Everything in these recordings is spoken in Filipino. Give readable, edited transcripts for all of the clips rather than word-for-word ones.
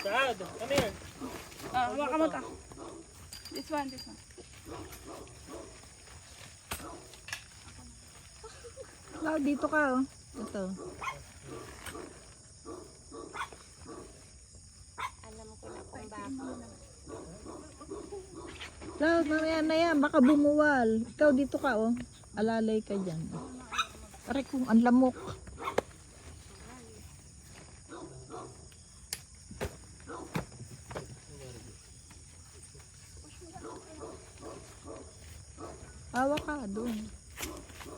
Dad, come here. Hawakan mo to. This one. Cloud, dito ka oh. Ito. Alam ko na kung bakit. Cloud, mamaya na yan. Baka bumuwal. Ikaw dito ka oh. Alalay ka dyan. Aray kung ang lamok. Hawak ka doon.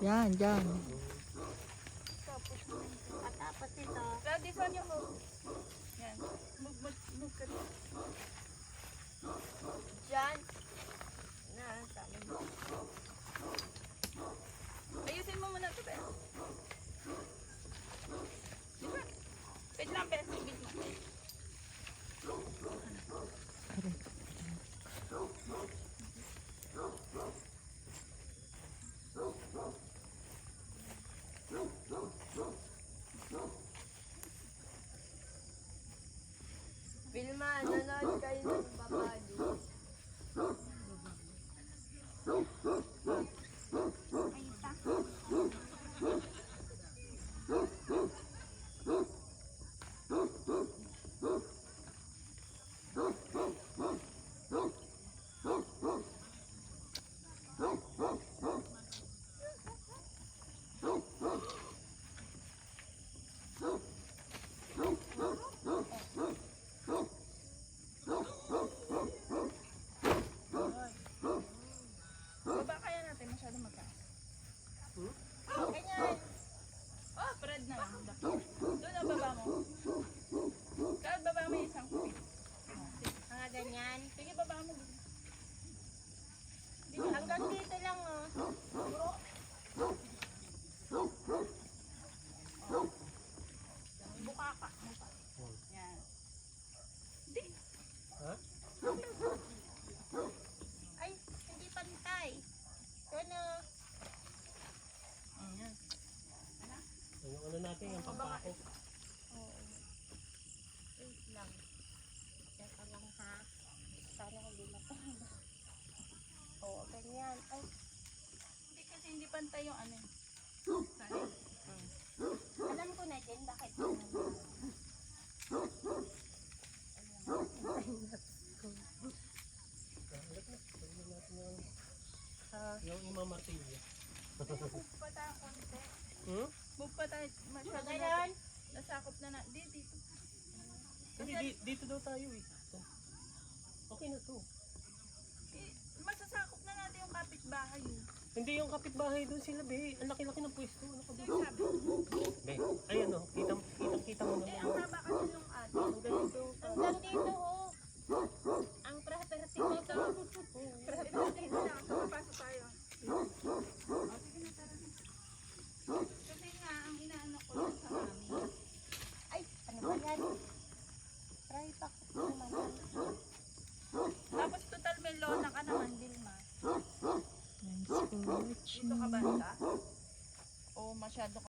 Yan, dyan. At tapos ito. Cloud, this one yung move. Yan. Move ka dito. Diyan. Na, tama mo. Ayusin mo muna ito, Bes. Wait lang, Bes. Wait mo. Vilma, nanood kayo ng babado. Baba kaya natin. Masyado magkaas. Ganyan. Oh, Fred na lang. Doon ang baba mo. Cloud, baba mo yung isang feet. Mga ganyan. Sige, baba mo. Hanggang dito lang, oh. Buka ka. Yan. Di. Ay, hindi pantay. Ano? Ayan. Yung ano natin, yung pampako. Oo. Wait lang. Teka lang, ha? Sana hindi matama. Oo, ganyan. Ay, Hindi kasi hindi pantay yung ano. alam ko na din bakit. Yung imamartilyo. Move pa tayo konti. Move pa tayo. Masyado Ganyan. nasakop na na. Dito. Hindi, dito daw tayo eh. Okay na to. Masasakop na natin yung kapitbahay. Hindi yung kapitbahay doon sila, be. Ang laki-laki ng pwesto. Ano ka ba? Yung sabi. Be, ayan o. Kita mo Eh, na. ang haba kasi nung ano. Ang ganito. Hanggang dito, oh. Ang property mo to. Dito na. Papasok tayo. Sige na, tara na. Kasi nga, ang inaano ko lang sa amin. Ay, ano ba yan? Try back naman yan. Tapos total may lona ka naman, Dilma. Yan, scotch. Dito ka banda? O masyado